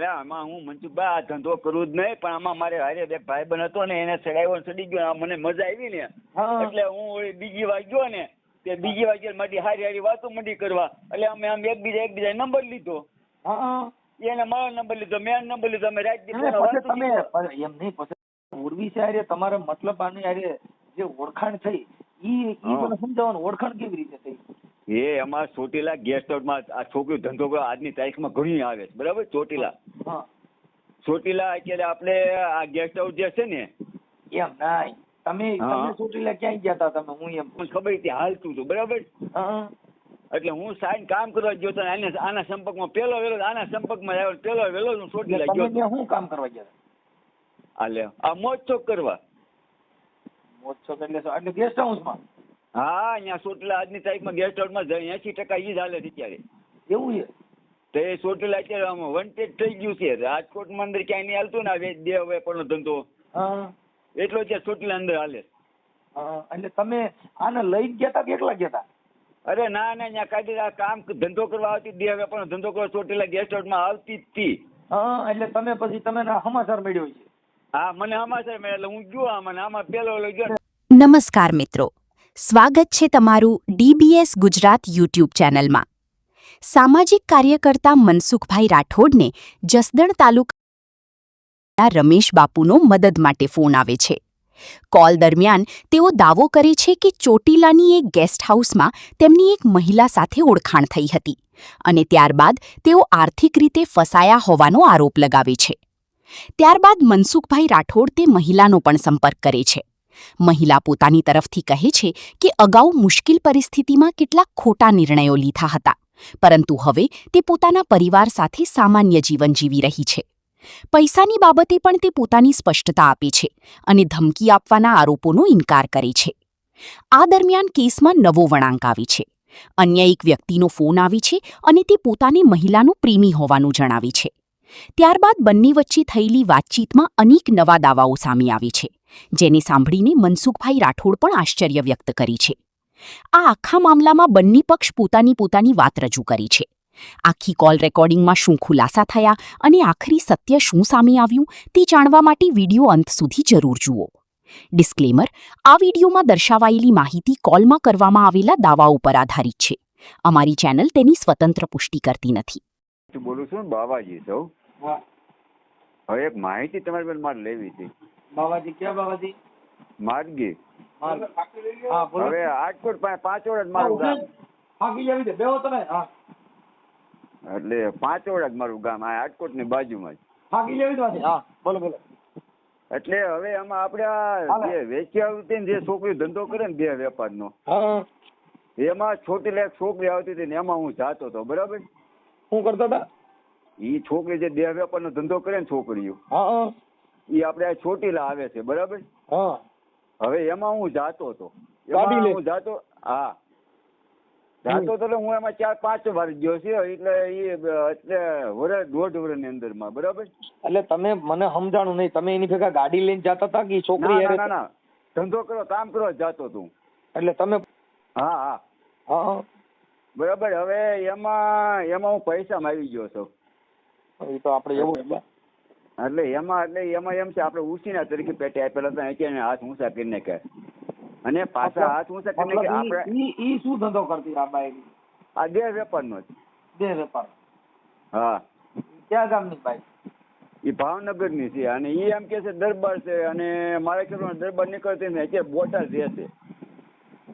એટલે આમાં હું મનસુખભાઈ આ ધંધો કરવું જ નહીં, પણ આમાં મારે હારે એક ભાઈબંધ હતો ને એને ચડાવ્યો ચડી ગયો, મને મજા આવી ને એટલે હું ઓલી બીજી વાર ગયો ને તે બીજી વાર મારી હારી વાતો મંડી કરવા, એટલે અમે આમ એકબીજા નંબર લીધો, એને મારો નંબર લીધો, મેં નંબર લીધો, અમે રાત એમ નહીં પછી ઉર્વી છે તમારા મતલબ આની હારે જે ઓળખાણ થઈ ઈ મને સમજાવવાનું, ઓળખાણ કેવી રીતે થઈ? એ અમારા ચોટીલા ગેસ્ટ હાઉસમાં આ છોકરી ધંધો કરવા આજની તારીખમાં ઘણી આવે છે, બરાબર? ચોટીલા અત્યારે આપણે આ ગેસ્ટ હાઉસ જે છે ને એમ નાય તમે ચોટીલા ક્યાં ગયા હતા તમે? હું એમ ખબર હતી હાલતું હતું, બરાબર? એટલે હું સાઈન કામ કરવા ગયો હતો, આના સંપર્કમાં પેલો વેલો આના સંપર્કમાં આવ્યો, પેલો વેલો હું ચોટીલા ગયો. શું કામ કરવા ગયા? હાલે આ મોજ ચોક કરવા. મોજ ચોક એટલે ગેસ્ટ હાઉસમાં? હા, અહીંયા ચોટીલા આજની તારીખમાં ગેસ્ટ હાઉસમાં 80% ઈ જ હાલે છે અત્યારે. એવું છે? તો એ ચોટીલા અત્યારે વોન્ટેડ થઈ ગયું છે. રાજકોટમાં અંદર ક્યાંય નહીં હાલતું ને દેહ વેપારનો ધંધો, એટલો છે ચોટીલા અંદર હાલે. એટલે તમે આને લઈ ગયા હતા કે એકલા ગયા હતા? અરે ના ના, અહીંયા કાઢી કામ ધંધો કરવા આવતી, દેહ વેપારનો ધંધો કરવા ચોટીલા ગેસ્ટ હાઉસમાં આવતી જ હતી. એટલે તમે પછી તમે સમાચાર મળ્યો છે? હા, મને સમાચાર મળ્યા એટલે હું ગયો આમાં પેલો ગયો. નમસ્કાર મિત્રો, સ્વાગત છે તમારું DBS ગુજરાત યુટ્યુબ ચેનલમાં. સામાજિક કાર્યકર્તા મનસુખભાઈ રાઠોડને જસદણ તાલુકાના રમેશ બાપુનો મદદ માટે ફોન આવે છે. કોલ દરમિયાન તેઓ દાવો કરે છે કે ચોટીલાની એક ગેસ્ટ હાઉસમાં તેમની એક મહિલા સાથે ઓળખાણ થઈ હતી અને ત્યારબાદ તેઓ આર્થિક રીતે ફસાયા હોવાનો આરોપ લગાવે છે. ત્યારબાદ મનસુખભાઈ રાઠોડ તે મહિલાનો પણ સંપર્ક કરે છે. મહિલા પોતાની તરફથી કહે છે કે અગાઉ મુશ્કેલ પરિસ્થિતિમાં કેટલાક ખોટા નિર્ણયો લીધા હતા, પરંતુ હવે તે પોતાના પરિવાર સાથે સામાન્ય જીવન જીવી રહી છે. પૈસાની બાબતે પણ તે પોતાની સ્પષ્ટતા આપે છે અને ધમકી આપવાના આરોપોનો ઇનકાર કરે છે. આ દરમિયાન કેસમાં નવો વળાંક આવે છે. અન્ય એક વ્યક્તિનો ફોન આવે છે અને તે પોતાને મહિલાનો પ્રેમી હોવાનું જણાવે છે. ત્યારબાદ બંને વચ્ચે થયેલી વાતચીતમાં અનેક નવા દાવાઓ સામે આવે છે, જેને સાંભળીને મનસુખભાઈ રાઠોડ પણ આશ્ચર્ય વ્યક્ત કરી છે. આ આખા મામલામાં બંને પક્ષ પોતાની વાત રજૂ કરી છે. આખી કોલ રેકોર્ડિંગમાં શું ખુલાસા થયા અને આખરી સત્ય શું સામે આવ્યું તે જાણવા માટે વિડિયો અંત સુધી જરૂર જુઓ. ડિસ્ક્લેમર: આ વિડિયોમાં દર્શાવાયેલી માહિતી કોલમાં કરવામાં આવેલા દાવાઓ પર આધારિત છે. અમારી ચેનલ તેની સ્વતંત્ર પુષ્ટિ કરતી નથી. બોલું છું બાવાજી સૌ. હવે એક માહિતી તમારી પાસે મારે લેવી હતી. બાવાજી ક્યાં બાવાજી? માર્ગી. હવે રાજકોટ પાસે 5 વર્ષ મારું ગામ. એટલે 5 વર્ષ મારું ગામ આ રાજકોટ ની બાજુમાં જ. બોલો. એટલે હવે આમાં આપડે જે વેચ્યાવૃત્તિ જે છોકરી ધંધો કરે ને બે વેપારનો, એમાં ચોટીલા એક છોકરી આવતી હતી ને એમાં હું જાતો હતો, બરાબર? શું કરતા હતા? ઈ છોકરી જે દેહ વેપારનો ધંધો કરે ને છોકરીઓ, ઈ આપડે ચોટીલા આવે છે, બરાબર? હવે એમાં હું જાતો હતો. હા, જાતો હતો એટલે હું એમાં 4-5 વાર ગયો છે. એટલે વર્ષ 1.5 વર્ષની અંદર માં, બરાબર? એટલે તમે મને સમજાણું નહીં, તમે એની ભેગા ગાડી લઈને જતા હતા કે છોકરી? ના, ધંધો કરો કામ કરવા જાતો તું. એટલે તમે? હા, બરાબર. હવે એમાં હું પૈસામાં આવી ગયો છું. એ તો આપણે એવું એટલે એમાં એમ છે આપણે ઉછીના તરીકે પેટે આપેલા હતા, અત્યારે હાથ ઊંચા કરીને કે અને પાછા હાથ ઊંચા કરીને કે આપણે ઈ શું ધંધો કરતી આ બાઈ? આ દેહ વેપારનો જ. દેહ વેપાર? હા. ક્યાં ગામની બાઈ? એ ભાવનગરની છે અને એ એમ કે છે દરબાર છે અને મારે કહેવાનું દરબાર નીકળતી ને અત્યારે બોટાદ રહે છે.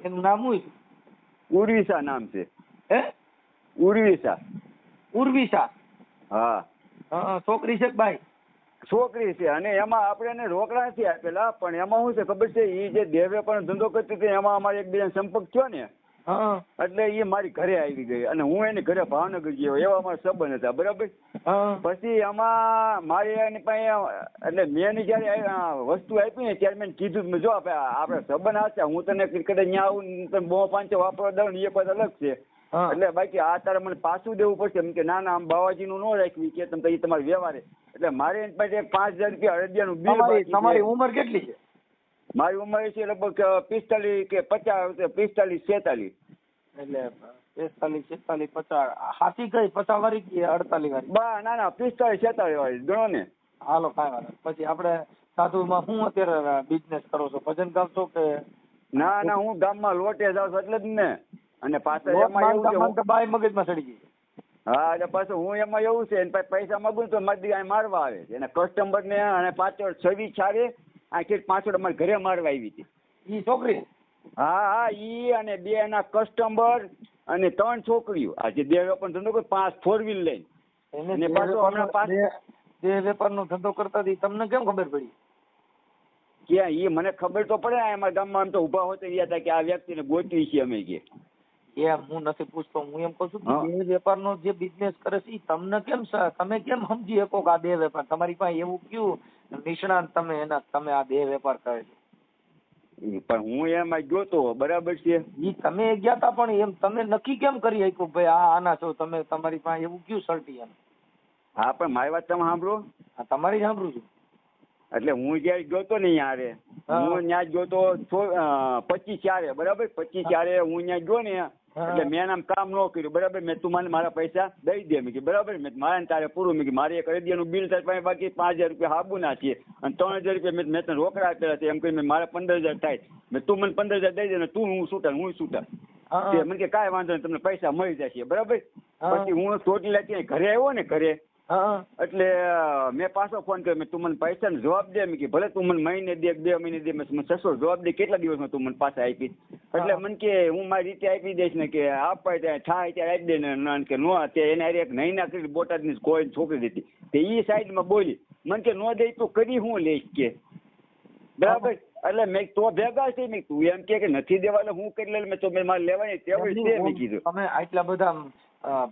એનું નામ શું? ઉર્વિશા નામ છે. ઉર્વિશા. હા. છોકરી છે બાઈ? છોકરી છે અને એમાં આપણે એને રોકડા નથી આપેલા, પણ એમાં શું છે ખબર છે, એ જે દેહ વેપારનો ધંધો કરતી હતી એમાં અમારે એકબીજાનો સંપર્ક થયો ને, એટલે એ મારી ઘરે આવી ગઈ અને હું એની ઘરે ભાવનગર ગયો, એવા અમારા સંબંધ હતા, બરાબર? પછી એમાં મારી એની પાસે એટલે મેં એની જયારે વસ્તુ આપી ને ત્યારે મેં કીધું, જો આપણે સંબંધ હશે, હું તને કદાચ અહીંયા આવું તને 5 વાપરવા દઉં ને એ વાત અલગ છે, એટલે બાકી આ તારે મને પાછું દેવું પડશે. એમ કે ના આમ બાવાજીનું ન રાખવી કે તમે તમારે વ્યવહારે. એટલે મારે એની પાસે 5,000 રૂપિયા અડદિયાનું બિલ. તમારી ઉંમર કેટલી છે? મારી ઉંમર છે લગભગ 45 કે 50, 45-46. એટલે 45, 46, 50 હાથી કઈ 50 વાળી કે 48 વાળી? ના 45 46 વાળી ગણો ને. હાલો કાંઈ વાંધો નહીં. પછી આપણે સાધુમાં હું અત્યારે બિઝનેસ કરો છો? ભજન ગાવ છો કે? ના હું ગામમાં લોટે જાઉં છું એટલે જ ને. અને પાછળ એમાં એવું છે બાય મગજમાં ચડી ગઈ. હા એટલે પાછું હું એમાં એવું છે એને પૈસા માંગુ તો મારી અહીં મારવા આવે છે. એના કસ્ટમર ને અને પાછળ 26 ચારે આખી પાછળ અમારે ઘરે મારવા આવી હતી ઈ છોકરી? હા ઈ અને 2 એના કસ્ટમર અને 3 છોકરીઓ. આ જે દેવ પણ ધંધો કોઈ 5 4 વ્હીલ લઈને અને પાછો હમણાં જે વેપારનો ધંધો કરતા હતી તમને કેમ ખબર પડી? ક્યાં ઈ મને ખબર તો પડે. અમારા ગામમાં આમ તો ઉભા હોતે રહ્યા હતા કે આ વ્યક્તિને ગોતવી છે અમે કે. એમ હું નથી પૂછતો, હું એમ કહું છું કે બે વેપારનો જે બિઝનેસ કરે છે તમને કેમ તમે કેમ સમજી શકો કે આ બે વેપાર? તમારી પાસે એવું કયું નિષ્ણાંત તમે આ બે વેપાર કરે છે? પણ હું એમાં ગયો તો બરાબર છે. ઈ તમે ગયા તા પણ એમ તમે નક્કી કેમ કરી શક્યો ભાઈ આના છો તમે? તમારી પાસે એવું કયું સર્ટી એમ? હા પણ મારી વાત તમે સાંભળો. તમારી સાંભળું છું. એટલે હું જયારે ગયો તો ને યારે હું ત્યાં ગયો તો 25 ચારે બરાબર. 25 ચારે હું ત્યાં ગયો ને એટલે મેં આમ કામ ન કર્યું બરાબર. મેં તું મને મારા પૈસા દઈ દે મેં બરાબર. મેં મારે તારે પૂરું મેં મારે એક અરદિયાનું બિલ થાય પાસે બાકી 5000 રૂપિયા હાબુ ના છે અને 3000 રૂપિયા મેં તને રોકડા આપેલા છે એમ કરીને મારે 15000 થાય. મેં તું મને 15000 દઈ દે ને તું હું છૂટા. મને કે કાંઈ વાંધો નહીં તમને પૈસા મળી જશે બરાબર. પછી હું ચોટીલા ત્યાં ઘરે આવ્યો ને ઘરે એટલે મેં પાછો ફોન કર્યો. તું મને પૈસાનો જવાબ દે. મેં કે ભલે તું મને મહિને દે 2 મહિને દે. મેં 600 જવાબ દે કેટલા દિવસમાં તું મને પાછા આપી? એટલે મને કે હું મારી રીતે આપી દઈશ ને કે આપવા ત્યાં થાય ત્યારે આપી દે ને કે નો. એને એક નહીં ના કરી બોટાદની કોઈ છોકરી દીધી તે એ સાઈડમાં બોલી મને કે નો દે તો કરી હું લઈશ કે બરાબર. એટલે મેં તો ભેગા છે મેં તું એમ કે નથી દેવા એટલે હું કરી લે. મેં તો મેં મારે લેવાની તેવું છે મેં કીધું. તમે આટલા બધા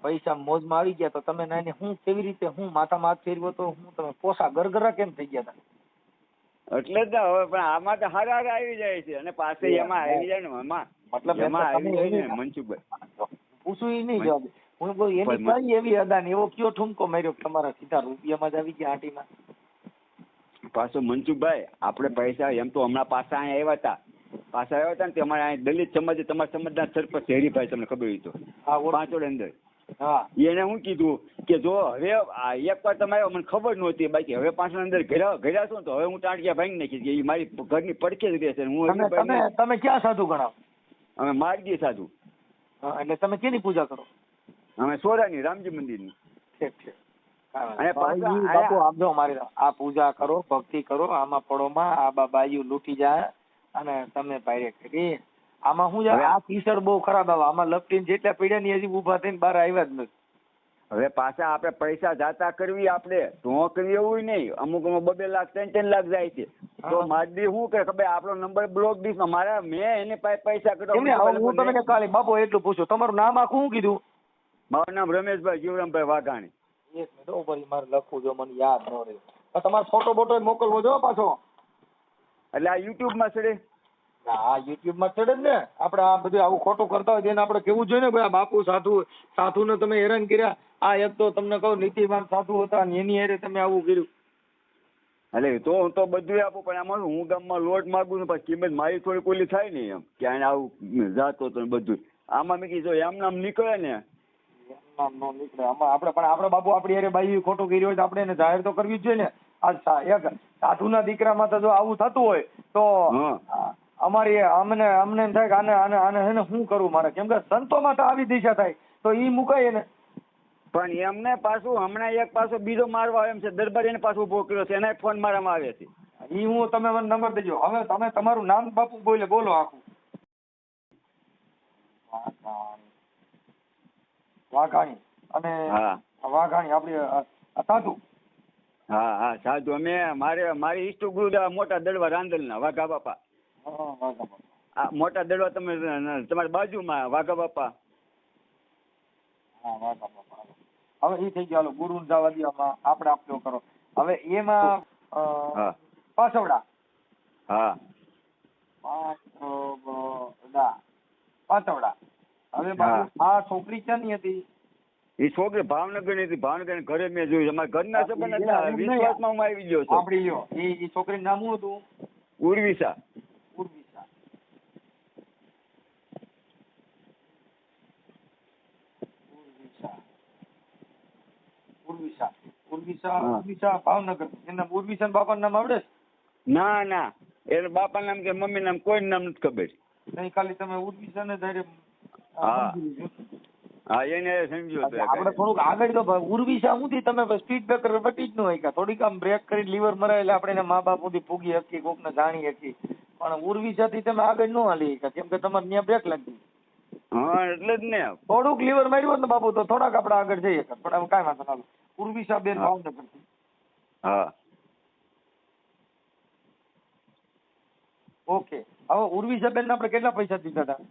પૈસા મોજમાં આવી ગયા તો તમે નાની હું કેવી રીતે હું માથામાં હાથ ફેરવો તો હું તમે પોસા ગરગરા કેમ થઈ ગયા હતા? એટલે જ હવે પણ આમાં તો હારા આવી જાય છે અને પાસે એમાં આવી જાય ને એમાં મતલબ એમાં આવી જાય ને મનસુખભાઈ પૂછું એ નહીં જવાબ. હું કહું એની કઈ એવી અદા ને એવો કયો ઠુમકો માર્યો તમારા સીધા રૂપિયામાં જ આવી ગયા આંટીમાં? પાછો મનસુખભાઈ આપણે પૈસા એમ તો હમણાં પાછા અહીંયા આવ્યા હતા ને તે અમારે અહીં દલિત સમાજે તમારા સમાજના સરપંચ હરીભાઈ તમને ખબર હોય તો 5 વર્ષ અંદર એને હું કીધું કે જો હવે એક વાર તમે આવ્યો મને ખબર નહોતી બાકી હવે 5 વર્ષ અંદર ઘર્યા છો તો હવે હું ટાંટિયા ભાંગી નાખીશ કે એ મારી ઘરની પડખે જ રહેશે. હું તમે ક્યાં સાધુ ગણાવ? અમે માર્ગી સાધુ. એટલે તમે કેની પૂજા કરો? અમે સોરાની રામજી મંદિરની. ઠીક છે. અને બાપુ આપજો મારી આ પૂજા કરો ભક્તિ કરો આમાં પડોમાં આ બાયું લૂંટી જાય અને તમે પાયરે કરી આમાં શું જાય? આ ટીશર્ટ બહુ ખરાબ આવે આમાં લપટીને જેટલા પીડ્યા ને હજી ઉભા થઈને બહાર આવ્યા જ નથી. હવે પાછા આપણે પૈસા જાતા કરવી આપણે તો કરવી એવું નહીં. અમુક 2 લાખ 3 લાખ જાય છે તો મારી શું કરે ખબર આપણો નંબર બ્લોક ડીશ માં મારા મેં એને પૈસા કઢાવ. હું તમને કાલે બાપુ એટલું પૂછું તમારું નામ આખું શું કીધું? મારું નામ રમેશભાઈ જીવરામભાઈ વાઘાણી. એક મિનિટ ઉપર મારે લખવું જો મને યાદ ન રહે. તમારો ફોટો બોટો મોકલવો જો પાછો. એટલે આ યુટ્યુબ માં ચડે? હા યુટ્યુબ માં ચડે જ ને. આપણે આ બધું આવું ખોટું કરતા હોય તેને આપણે કેવું જોઈએ ને ભાઈ બાપુ સાધુ ને તમે હેરાન કર્યા. આ એક તો તમને કહું નીતિવાન સાધુ હતા એની હારે તમે આવું કર્યું. એટલે તો હું તો બધું આપું પણ આમાં હું ગામમાં લોટ માગું છું પછી કિંમત મારી થોડી કોલી થાય ને એમ કે આને આવું જાતો તો બધું આમાં મેં કીધું એમ નામ નીકળે ને નો નીકળે. આપણે પણ આપણે બાપુ આપણી હારે બાઈ ખોટું કર્યું હોય તો આપણે એને જાહેર તો કરવી જ જોઈએ ને. આ એક સાધુના દીકરામાં તો જો આવું થતું હોય તો અમારી અમને એમ થાય કે આને એને શું કરવું મારે? કેમ કે સંતોમાં તો આવી દિશા થાય તો ઈ મુકાય ને. પણ એમને પાછું હમણાં એક પાછો બીજો મારવા એમ છે દરબાર એને પાછું ઉભો કર્યો છે એના ફોન મારવામાં આવે છે. ઈ હું તમે મને નંબર દેજો. હવે તમે તમારું નામ બાપુ બોલો આખું. વાઘાણી અને વાઘાણી આપડી સાધુ. હા સાધુ. અમે મારી ઈષ્ટ ગુરુ મોટા દડવા રાંદલના વાઘા બાપા. મોટા દડવા તમે તમારી બાજુમાં વાઘા બાપા. હવે એ થઈ ગયો ગુરુ જવા દેવામાં આપણે આપજો કરો. હવે એમાં પાછવડા. હા પાછવડા. હવે આ છોકરી ક્યાંની હતી? એ છોકરી ભાવનગર ની હતી. ભાવનગર ઘરે મેં જોયું. અમારા ઘરના સંબંધ વિશ્વાસમાં હું આવી ગયો છું. સાંભળી લ્યો એ છોકરીનું નામ શું હતું? ઉર્વિશા. ઉર્વિશા ભાવનગર. એના ઉર્વિશા બાપાનું નામ આવડે? ના ના, એને બાપા નામ કે મમ્મી નામ કોઈ નામ નથી ખબર. નહીં, ખાલી તમે ઉર્વિશા ને ડાયરેક્ટ. હા હા, એને સમજ્યો હતો. આપણે થોડુંક આગળ તો ઉર્વિશા સુધી તમે સ્પીડ બ્રેકર વટી જ ન હોય કે થોડીક આમ બ્રેક કરી લીવર મરાય એટલે આપણે મા બાપ સુધી પૂગી શકીએ, કોકને જાણી શકીએ. પણ ઉર્વિશાથી તમે આગળ ન હાલી કેમ કે તમારે ત્યાં બ્રેક લાગી. હા એટલે જ ને, થોડુંક લીવર માર્યું હોત ને બાપુ તો થોડાક આપણે આગળ જઈએ. પણ કાંઈ વાંધો ના. ઉર્વિશા બેન ભાવનગર. હા ઓકે. હવે ઉર્વિશા બેન આપણે કેટલા પૈસા દીધા હતા?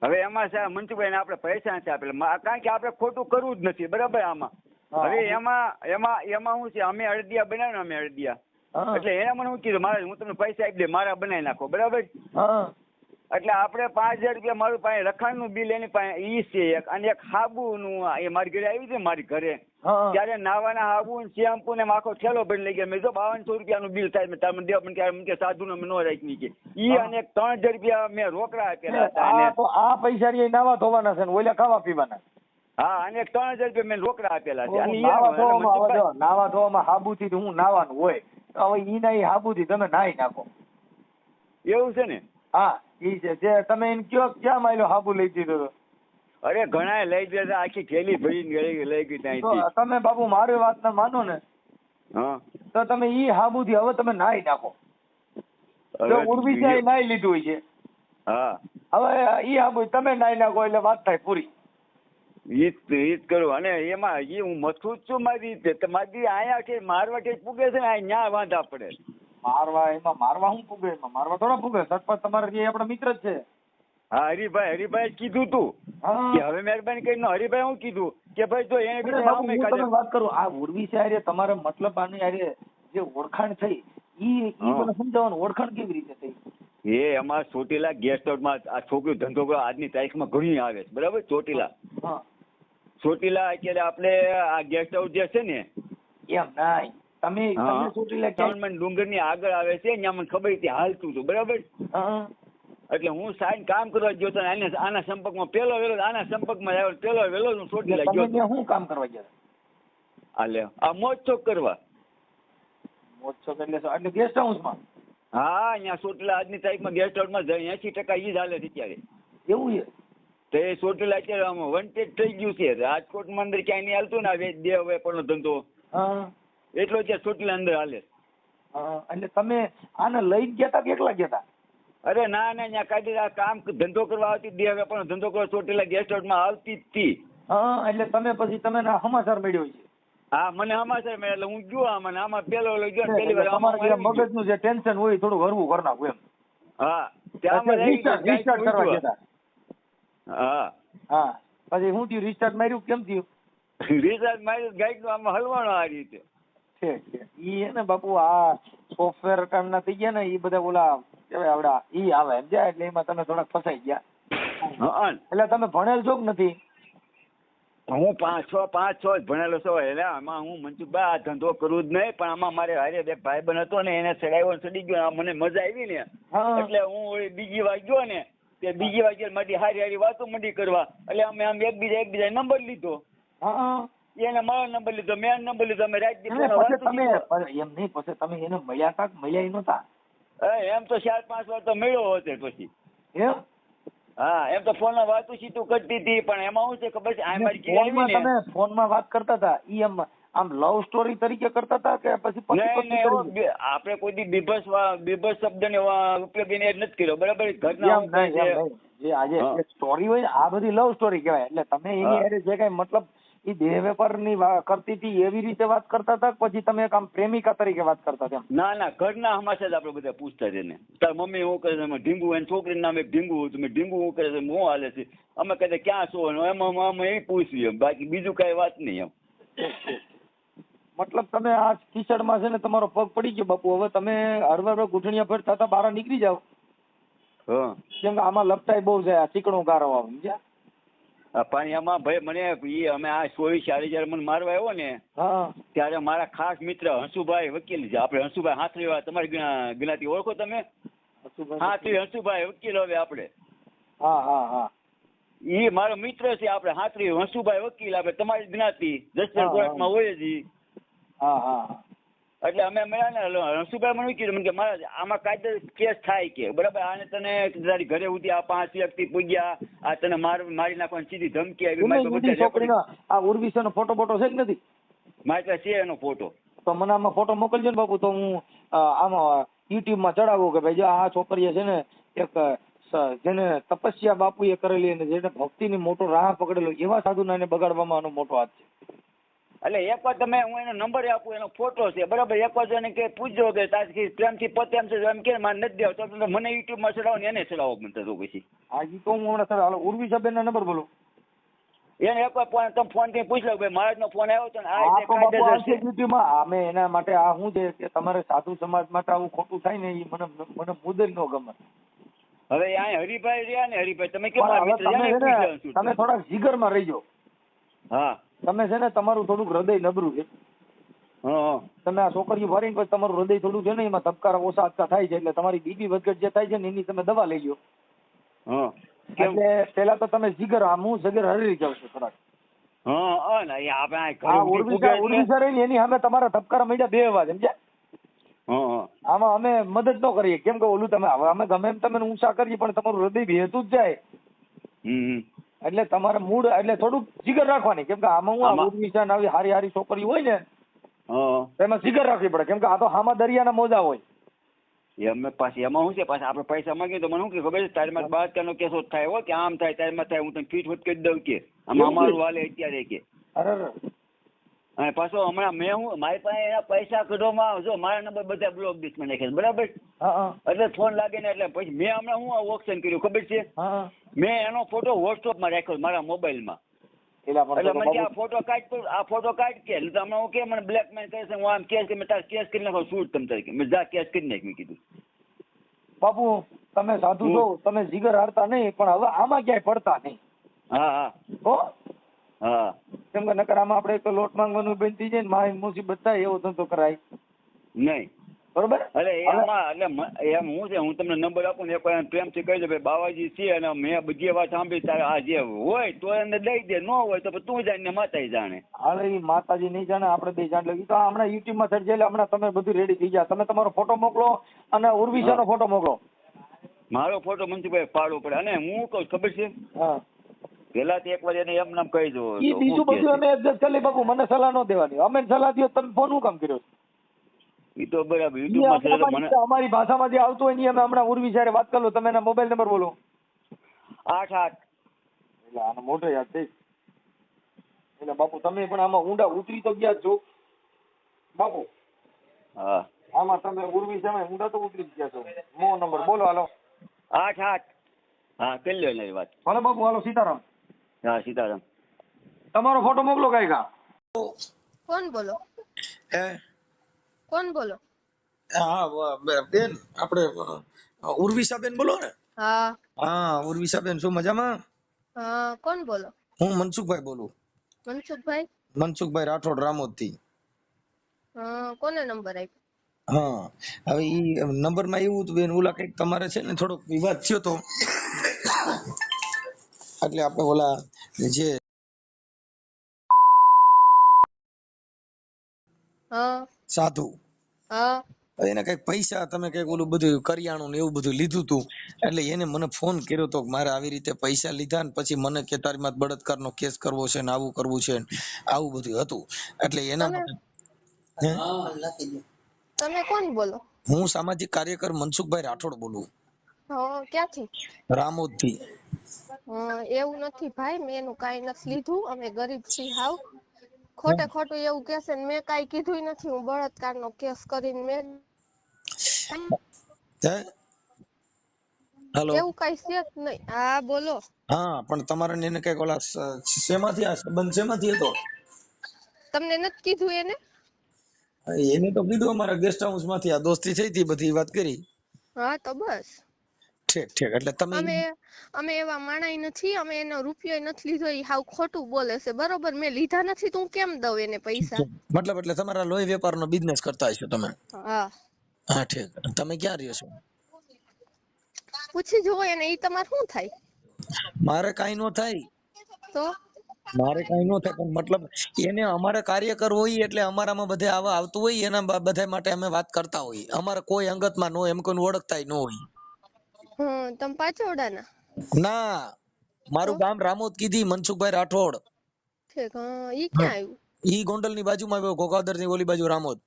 હવે એમાં છે મનસુખભાઈ આપણે પૈસા નથી આપેલા, કારણ કે આપણે ખોટું કરવું જ નથી બરાબર આમાં. હવે એમાં એમાં એમાં શું છે, અમે અડદિયા બનાવ્યું ને, અમે અડદિયા એટલે એને મને શું કીધું, મારે હું તમને પૈસા આપી દે, મારા બનાવી નાખો બરાબર. એટલે આપણે 5000 રૂપિયા મારું પાસે રખાણનું બિલ એની પાસે ઈ છે એક, અને એક સાબુનું એ મારી ઘરે આવી છે, મારી ઘરે ત્યારે નાવાના સાબુ ને શેમ્પુ ને આખો થેલો ભરી લઈ ગયા. મેં જો 5200 રૂપિયાનું બિલ થાય, તમે દેવા પણ ત્યારે મને સાધુ ને નો રાખી કે ઈ, અને 3000 રૂપિયા મેં રોકડા આપેલા હતા. તો આ પૈસા રી નાવા ધોવાના છે ને ઓલા ખાવા પીવાના. હા, અને 3000 રૂપિયા મેં રોકડા આપેલા છે. અને નાવા ધોવામાં સાબુ થી હું નાવાનું હોય, હવે ઈ ના સાબુ થી તમે નાઈ નાખો એવું છે ને. હા ઈ છે. જે તમે એને કયો ક્યાં માયલો સાબુ લઈ દીધો? અરે ઘણા લઈ ગયા, આખી થેલી ભરીને લઈ ગઈ ત્યાંથી. તમે બાપુ મારી વાત ના માનો ને તો તમે ઈ સાબુ થી હવે તમે નાઈ નાખો. ઉર્વિશા નાઈ લીધું હોય છે. હા, હવે ઈ સાબુ તમે નાઈ નાખો એટલે વાત થાય પૂરી. ઈ જ કરું. અને એમાં ઈ હું મથું જ છું મારી રીતે. મારી અહીંયા કે મારવા કે પૂગે છે ને, આ ન્યા વાંધા પડે. મારવા શું પૂગે? એમાં મારવા થોડા પૂગે. સરપંચ તમારે જે આપણા મિત્ર જ છે. હા, હરિભાઈ કીધું તું કે હવે મહેરબાની કરીને. હરિભાઈ હું કીધું કે ભાઈ જો એને વાત કરું, આ ઉર્વિશા હારે તમારે મતલબ આની હારે જે ઓળખાણ થઈ ઈ મને સમજાવવાનું, ઓળખાણ કેવી રીતે થઈ? એ અમારા ચોટીલા ગેસ્ટ હાઉસમાં આ છોકરી ધંધો કરો આજની તારીખમાં ઘણી આવે છે બરાબર. ચોટીલા અત્યારે આપણે આ ગેસ્ટ હાઉસ જે છે ને, એમ નાય તમે ચોટીલા ડુંગર ની આગળ આવે છે, ત્યાં મને ખબર હતી હાલતું હતું બરાબર. એટલે હું સાઈન કામ કરવા ગયો તો આના સંપર્કમાં પેલો વેલો આના સંપર્કમાં આવ્યો, પેલો વેલો હું ચોટીલા ગયો. હું કામ કરવા ગયા? હાલે આ મોજ ચોક કરવા. મોજ ચોક એટલે ગેસ્ટ હાઉસમાં? હા, અહીંયા ચોટીલા આજની તારીખમાં ગેસ્ટ હાઉસમાં 80% ઈ જ હાલે છે અત્યારે. એવું છે? તો એ ચોટીલા અત્યારે વંટેજ થઈ ગયું છે. રાજકોટમાં અંદર ક્યાંય નહીં હાલતું ને દેહ વેપારનો ધંધો, એટલો ત્યાં ચોટીલા અંદર હાલે. એટલે તમે આને લઈ ગયા હતા કે એકલા ગયા હતા? અરે ના ના, ત્યાં કાયદેસર કામ ધંધો કરવા આવતી, દેહ વેપારનો ધંધો કરવા ચોટીલા ગેસ્ટ હાઉસમાં આવતી જ હતી. એટલે તમે પછી તમે સમાચાર મળ્યો છે? હા, મને સમાચાર મળ્યા એટલે હું ગયો આમાં પેલો ગયો પેલી વાર. તમારે મગજનું જે ટેન્શન હોય થોડું હળવું કરી નાખું એમ. હા, ત્યાં રિસ્ટાર્ટ કરવા ગયા. હા હા, પછી શું થયું? રિસ્ટાર્ટ માર્યું? કેમ થયું રિસ્ટાર્ટ માર્યું? ગાઈડ નું આમાં હલવાનો આ રીતે છે. ઈ હે ને બાપુ, આ સોફ્ટવેર કામના થઈ ગયા ને, ઈ બધા ઓલા કેવાય આવડા ઈ આવે એમ જાય એટલે એમાં તમે થોડાક ફસાઈ ગયા. એટલે તમે ભણેલ છો કે નથી? હું 5-6 જ ભણેલો છો. એટલે આમાં હું મનસુખભાઈ આ ધંધો કરવું જ નહીં, પણ આમાં મારે હારે બે ભાઈબંધ હતો ને, એને ચડી ગયો, મને મજા આવી ને એટલે હું બીજી વાર ગયો ને, તે બીજી વાર મારી હારી વાતો મંડી કરવા. એટલે અમે આમ એકબીજા નંબર લીધો. એને મારો નંબર લીધો, મેં નંબર લીધો. અમે રાત એમ નહીં, પછી તમે એને મળ્યા કાક મળ્યા નતા? એમ તો 4-5 વાર તો મળ્યો હતો પછી. એમ? હા, એમ તો ફોન માં વાતું સીતું કરતી હતી, પણ એમાં શું છે ખબર છે, તમે ફોન માં વાત કરતા હતા ઈ એમ આમ લવ સ્ટોરી તરીકે કરતા હતા કે પછી આપણે કોઈ દી બીભસ શબ્દ ને ઉપયોગ એને નથી કર્યો બરાબર. ઘરના જે આજે સ્ટોરી હોય ને આ બધી લવ સ્ટોરી કહેવાય. એટલે તમે એની હારે જે કઈ મતલબ એ દેહ વેપાર ની કરતી હતી એવી રીતે વાત કરતા હતા, પછી તમે એક આમ પ્રેમિકા તરીકે વાત કરતા હતા? ના ના, ઘરના હમાસા જ આપણે બધા પૂછતા છે ને, તાર મમ્મી શું કરે છે, ઢીંગુ, એને છોકરીનું નામ એક ઢીંગુ હતું, મેં ઢીંગુ શું કરે છે, શું હાલે છે, અમે કહેતા ક્યાં છો, એમાં અમે એ પૂછ્યું, બાકી બીજું કઈ વાત નહીં એમ. મતલબ તમે આ કિચડમાં છે ને તમારો પગ પડી ગયો બાપુ, હવે તમે હરવાર ગુઠણિયા પર થતા બહાર નીકળી જાવ. કેમ કે આમાં લપટાઈ બહુ જાય, ચીકણું ગારો આવે સમજ્યા? પણ એમાં ભાઈ મને અમે આ 24 જયારે મને મારવા આવ્યો ને ત્યારે મારા ખાસ મિત્ર હંસુભાઈ વકીલ છે, આપણે હંસુભાઈ હાથરીવા, તમારી જ્ઞાતિ ઓળખો તમે? હાથરી હંસુભાઈ વકીલ. હવે આપણે ઈ મારો મિત્ર છે, આપણે હાથરી હંસુભાઈ વકીલ, આપણે તમારી જ્ઞાતિ જસદણ કોર્ટમાં હોય જ ઈ. હા હા. એટલે અમે મળ્યા ને, હંસુભાઈ મને કીધું મને કે મારા આમાં કાયદે કેસ થાય કે બરાબર, આને તને તારી ઘરે ઉઠી આ 5 વ્યક્તિ પૂજ્યા, આ તને મારી નાખવાની સીધી ધમકી આવી. છોકરીનો આ ઉર્વિશાનો ફોટો બોટો છે કે નથી? મારી પાસે છે એનો ફોટો. તો મને આમાં ફોટો મોકલજો ને બાપુ, તો હું આમાં યુટ્યુબ માં ચડાવું કે ભાઈ જો આ છોકરીએ છે ને એક જેને તપસ્યા બાપુએ કરેલી અને જેને ભક્તિની મોટો રાહ પકડેલો એવા સાધુના એને બગાડવામાં આનો મોટો હાથ છે. એટલે એક વાર તમે હું એનો નંબર આપું, એનો ફોટો છે બરાબર, એક વાર એને કે પૂછજો કે તારી પ્રેમથી પોતે એમ છે એમ કે મારે નથી દેવો તો મને યુટ્યુબ માં ચડાવો ને એને ચડાવો મને તો પછી. હા ઈ તો હું હમણાં સર હાલો ઉર્વિશાબેન ના નંબર બોલો. એને એક વાર તમે ફોન થી પૂછ લો ભાઈ મહારાજ નો ફોન આવ્યો તો યુટ્યુબ માં અમે એના માટે આ શું છે કે તમારે સાધુ સમાજ માટે આવું ખોટું થાય ને એ મને મુદ્દે જ ન ગમે. હવે અહીંયા હરિભાઈ રહ્યા ને, હરિભાઈ તમે કેમ તમે થોડા જીગર માં રહીજો. હા તમે છે ને તમારું થોડુંક હૃદય નબળું છે. તમે આ છોકરીઓ ભરીને પછી તમારું હૃદય થોડું છે ને એમાં ધબકારા ઓછા અટકા થાય છે એટલે તમારી બીબી વધઘટ જે થાય છે ને એની તમે દવા લઈ લો. એટલે પેલા તો તમે જીગર હું જગર હરી જાવ છો થોડાક. ઉર્વિશા રહી એની સામે તમારા ધબકારા મળ્યા 2 અવાજ સમજ્યા. આમાં અમે મદદ ન કરીએ કેમ કે ઓલું તમે અમે ગમે એમ તમે ઊંચા કરીએ પણ તમારું હૃદય ભેતું જ જાય. એટલે તમારે મૂડ એટલે થોડુંક જીગર રાખવાની કેમ કે આમાં હું ઉર્વિશા આવી હારી હારી છોકરી હોય ને એમાં જીગર રાખવી પડે કેમ કે આ તો હામાં દરિયાના મોજા હોય. એમાં પાછી એમાં શું છે, પાછા આપણે પૈસા માંગીએ તો મને શું કે ખબર છે તારી માં 12 કેસો થાય હોય કે આમ થાય તારી માં થાય, હું તને ફીટ ફૂટ કરી દઉં કે આમાં અમારું હાલે અત્યારે કે. અને પાછો હમણાં મારી પાસે એના પૈસા કઢવામાં જો મારા નંબર બધા બ્લોક લિસ્ટમાં નાખ્યા બરાબર, એટલે ફોન લાગે ને એટલે પછી મેં હમણાં હું ઓપ્શન કર્યું ખબર છે, મેં એનો ફોટો વોટ્સઅપમાં રાખ્યો મારા મોબાઈલમાં. એટલે મને આ ફોટો કાઢ કે એટલે હમણાં હું કે મને બ્લેકમેલ કરે છે, હું આમ કેસ કે તાર કેસ કરી નાખો શૂટ તમ તરીકે મેં જા કેસ કરી નાખ. મેં કીધું બાપુ તમે સાધુ છો, તમે જીગર હારતા નહીં પણ હવે આમાં ક્યાંય પડતા નહીં. હા કેમ કે નકર આમાં આપણે તો લોટ માંગવાનું બંધ થઈ જાય ને મારી મુસીબત થાય એવો ધંધો કરાય નહીં બરોબર. એટલે એમાં એટલે એમ હું છે, હું તમને નંબર આપું ને એક પ્રેમથી કહી દે ભાઈ બાવાજી છે અને મેં બધી વાત સાંભળી તારે આ જે હોય તો એને દઈ દે, ન હોય તો તું જાણે ને માતાજી જાણે. હાલે ઈ માતાજી નહીં જાણે આપણે બે જાણ લગી તો હમણાં યુટ્યુબ માં સર્ચ એટલે હમણાં તમે બધું રેડી થઈ ગયા. તમે તમારો ફોટો મોકલો અને ઉર્વિશાનો ફોટો મોકલો. મારો ફોટો મનસુખભાઈ પાડવો પડે અને હું કહું ખબર છે પેલા એક વાર એને એમ નામ કહી દો. બીજું બધું અમે એડજસ્ટ કરી બાપુ, મને સલાહ ન દેવાની. અમે સલાહ દો તમે ફોન શું કામ કર્યો? ઈ તો બરાબર યુટ્યુબમાં અમારી ભાષામાં જે આવતું હોય ને અમે હમણાં ઉર્વિશારે વાત કરો. તમે એના મોબાઈલ નંબર બોલો. 88 એટલે આનો મોટો યાદ છે એટલે બાપુ તમે પણ આમાં ઊંડા ઉતરી તો ગયા છો બાપુ. હા આમાં તમે ઉર્વિશામાં ઊંડા તો ઉતરી ગયા છો. મો નંબર બોલો. હાલો 88 હા કરી લ્યો એની વાત. હાલો બાપુ. હાલો સીતારામ. હા સીતારામ. તમારો ફોટો મોકલો કઈ કા. કોણ બોલો? કોણ બોલો? હા બેન આપણે ઉર્વિશાબેન બોલો ને? હા હા ઉર્વિશાબેન શું મજામાં? હા કોણ બોલો? હું મનસુખભાઈ બોલું. મનસુખભાઈ રાઠોડ રામોદ થી. કોને નંબર આપ્યો? હા હવે ઈ નંબર માં એવું હતું બેન ઓલા કઈક તમારે છે ને થોડોક વિવાદ થયો તો એટલે આપણે ઓલા જે સાધુ એને કઈક પૈસા તમે કઈક ઓલું બધું કરિયાણું ને એવું બધું લીધું તું એટલે એને મને ફોન કર્યો તો મારે આવી રીતે પૈસા લીધા ને પછી મને કે તારી માં બળાત્કાર નો કેસ કરવો છે ને આવું કરવું છે આવું બધું હતું. એટલે એના માટે તમે કોણ બોલો? હું સામાજિક કાર્યકર મનસુખભાઈ રાઠોડ બોલું. ક્યાંથી? રામોદ થી. એવું નથી ભાઈ, મેં એનું કઈ નથી લીધું. અમે ગરીબ છીએ હાવ. ખોટે ખોટું એવું કેસે ને મેં કઈ કીધું નથી. હું બળાત્કાર નો કેસ કરીને મેં હેલો એવું કઈ છે જ નહીં. હા બોલો. હા પણ તમારે એને કઈક ઓલા શેમાંથી આ સંબંધ શેમાંથી હતો? તમને નથી કીધું એને? એને તો કીધું અમારા ગેસ્ટ હાઉસ માંથી આ દોસ્તી થઈ હતી બધી વાત કરી. હા તો બસ ઠીક ઠીક. એટલે તમે અમે એવા માણાઈ નથી. અમે એનો રૂપિયો નથી લીધો. એ હાવ ખોટું બોલે છે બરોબર. મેં લીધા નથી તો હું કેમ દઉં એને પૈસા? મતલબ એટલે તમારા લોહી વેપારનો બિઝનેસ કરતા હશો તમે? હા હા ઠીક. તમે ક્યાં રહ્યો છો? પૂછી જુઓ એને. ઈ તમારે શું થાય? મારે કાઈ નો થાય, તો મારે કાઈ નો થાય, પણ મતલબ એને અમારે કાર્યકર હોય એટલે અમારામાં બધે આવા આવતું હોય, એના બધા માટે અમે વાત કરતા હોય. અમારે કોઈ અંગતમાં નો એમ કોઈ ઓળખતાય ન હોય. તમે પાછોડાના? ના, તો મારું ગામ રામોદ કીધી, મનસુખભાઈ રાઠોડ. ઠીક. ઈ ક્યાં આવ્યું? ઈ ગોંડલની બાજુમાં આવ્યો, ઘોઘાદરની ઓલી બાજુ રામોદ.